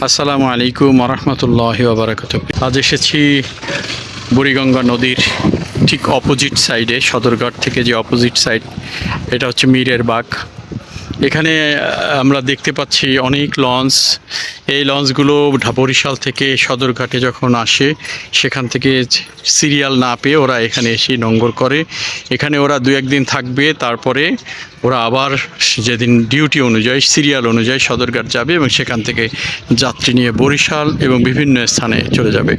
আসসালামু আলাইকুম ওরহমতুল্লাহি ওয়াবারাকাতুহু। আজ এসেছি বুড়িগঙ্গা নদীর ঠিক অপোজিট সাইডে, সদরঘাট থেকে যে অপোজিট সাইড, এটা হচ্ছে মীরের বাগ। এখানে আমরা দেখতে পাচ্ছি অনেক লঞ্চ। এই লঞ্চগুলো বরিশাল থেকে সদরঘাটে যখন আসে, সেখান থেকে সিরিয়াল না পেয়ে ওরা এখানে এসে নোঙর করে। এখানে ওরা দু একদিন থাকবে, তারপরে ওরা আবার যেদিন ডিউটি অনুযায়ী, সিরিয়াল অনুযায়ী সদরঘাট যাবে এবং সেখান থেকে যাত্রী নিয়ে বরিশাল এবং বিভিন্ন স্থানে চলে যাবে।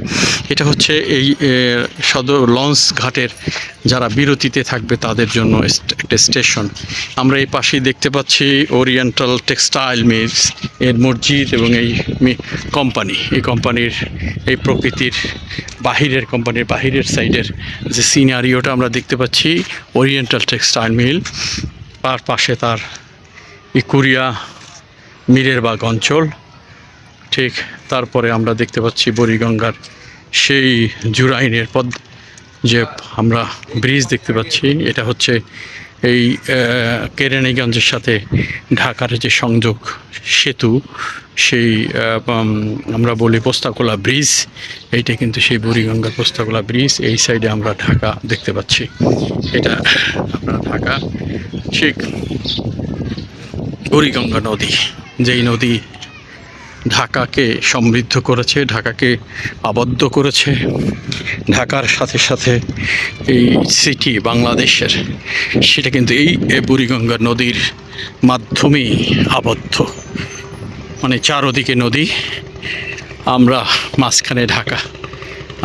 এটা হচ্ছে এই সদর লঞ্চ ঘাটের যারা বিরতিতে থাকবে তাদের জন্য একটা স্টেশন। আমরা এই পাশেই দেখতে পাচ্ছি ওরিয়েন্টাল টেক্সটাইল মিলস এর মসজিদ এবং এই কোম্পানি। এই কোম্পানির এই প্রকৃতির বাহিরের, কোম্পানির বাহিরের সাইডের যে সিনারিওটা আমরা দেখতে পাচ্ছি, ওরিয়েন্টাল টেক্সটাইল মিল, তার পাশে তার ইকুরিয়া মীরের বাগ অঞ্চল। ঠিক তারপরে আমরা দেখতে পাচ্ছি বুড়িগঙ্গার সেই জুরাইনের পথ, যে আমরা ব্রিজ দেখতে পাচ্ছি। এটা হচ্ছে এই কেরানীগঞ্জের সাথে ঢাকার যে সংযোগ সেতু, সেই আমরা বলি পোস্তাকোলা ব্রিজ। এইটা কিন্তু সেই বুড়িগঙ্গার পোস্তাকোলা ব্রিজ। এই সাইডে আমরা ঢাকা দেখতে পাচ্ছি। এটা আপনার ঢাকা, ঠিক বুড়িগঙ্গা নদী, যেই নদী ঢাকাকে সমৃদ্ধ করেছে, ঢাকাকে আবদ্ধ করেছে। ঢাকার সাথে সাথে এই সিটি বাংলাদেশের, সেটা কিন্তু এই বুড়িগঙ্গা নদীর মাধ্যমেই আবদ্ধ। মানে চারদিকে নদী, আমরা মাঝখানে ঢাকা।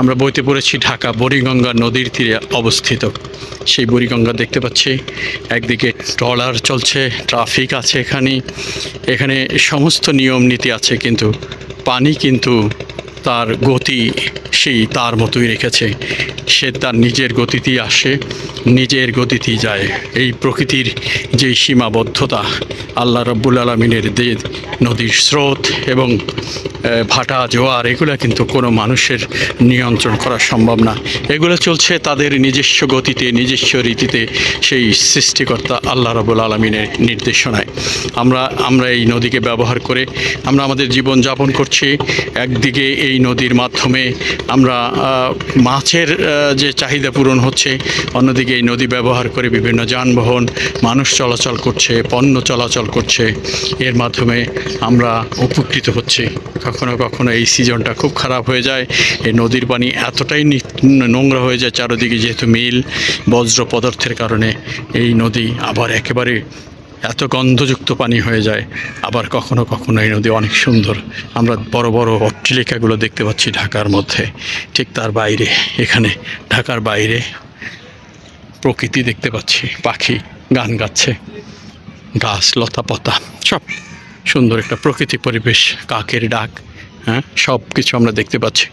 আমরা বইতে পড়েছি ঢাকা বুড়িগঙ্গা নদীর তীরে অবস্থিত। সেই বুড়িগঙ্গা দেখতে পাচ্ছি, একদিকে ট্রলার চলছে, ট্রাফিক আছে এখানে সমস্ত নিয়ম নীতি আছে, কিন্তু পানি কিন্তু তার গতি সেই তার মতোই রেখেছে। সে তার নিজের গতিতেই আসে, নিজের গতিতেই যায়। এই প্রকৃতির যে সীমাবদ্ধতা, আল্লাহ রাব্বুল আলামিনের যে নদীর স্রোত এবং ভাটা জোয়ার, এগুলো কিন্তু কোনো মানুষের নিয়ন্ত্রণ করা সম্ভব না। এগুলো চলছে তাদের নিজস্ব গতিতে, নিজস্ব রীতিতে, সেই সৃষ্টিকর্তা আল্লাহ রাব্বুল আলামিনের নির্দেশনায়। আমরা এই নদীকে ব্যবহার করে আমরা আমাদের জীবন যাপন করছি। একদিকে এই নদীর মাধ্যমে আমরা মাছের যে চাহিদা পূরণ হচ্ছে, অন্যদিকে এই নদী ব্যবহার করে বিভিন্ন যানবাহন, মানুষ চলাচল করছে, পণ্য চলাচল করছে। এর মাধ্যমে আমরা উপকৃত হচ্ছি। কখনো কখনো এই সিজনটা খুব খারাপ হয়ে যায়, এই নদীর পানি এতটাই নোংরা হয়ে যায় চারদিকে, যেহেতু মিল বজ্র পদার্থের কারণে এই নদী আবার একেবারে এত গন্ধযুক্ত পানি হয়ে যায়। আবার কখনো কখনো এই নদী অনেক সুন্দর। আমরা বড় বড় অট্টালিকাগুলো দেখতে পাচ্ছি ঢাকার মধ্যে, ঠিক তার বাইরে, এখানে ঢাকার বাইরে প্রকৃতি দেখতে পাচ্ছি। পাখি গান গাচ্ছে, গাছ লতা পাতা সব সুন্দর একটা প্রকৃতি পরিবেশ, কাকের ডাক, হ্যাঁ, সব কিছু আমরা দেখতে পাচ্ছি।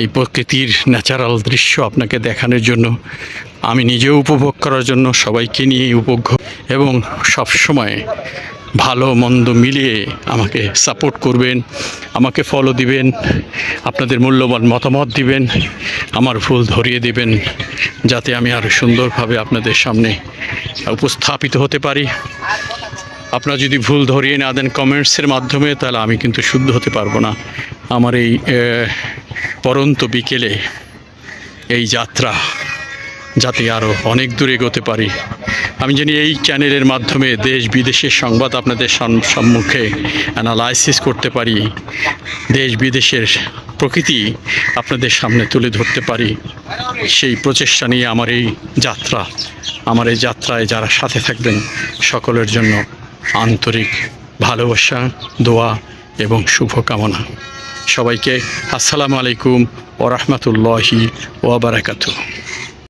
এই প্রকৃতির ন্যাচারাল দৃশ্য আপনাকে দেখানোর জন্য, আমি নিজেও উপভোগ করার জন্য, সবাইকে নিয়ে উপভোগ, এবং সব সময় ভালো মন্দ মিলিয়ে আমাকে সাপোর্ট করবেন, আমাকে ফলো দিবেন, আপনাদের মূল্যবান মতামত দিবেন, আমার ভুল ধরিয়ে দিবেন, যাতে আমি আরও সুন্দরভাবে আপনাদের সামনে উপস্থাপিত হতে পারি। আপনারা যদি ভুল ধরিয়ে না দেন কমেন্টসের মাধ্যমে, তাহলে আমি কিন্তু শুদ্ধ হতে পারবো না। আমার এই পরন্ত বিকেলে এই যাত্রা যাতে আরও অনেক দূরে এগোতে পারি, আমি জানি এই চ্যানেলের মাধ্যমে দেশ বিদেশের সংবাদ আপনাদের সম্মুখে অ্যানালাইসিস করতে পারি, দেশ বিদেশের প্রকৃতি আপনাদের সামনে তুলে ধরতে পারি। সেই প্রচেষ্টা নিয়ে আমার এই যাত্রায় যারা সাথে থাকবেন, সকলের জন্য আন্তরিক ভালোবাসা, দোয়া এবং শুভকামনা। সবাইকে আসসালামু আলাইকুম ওয়া রাহমাতুল্লাহি ওয়া বারাকাতুহু।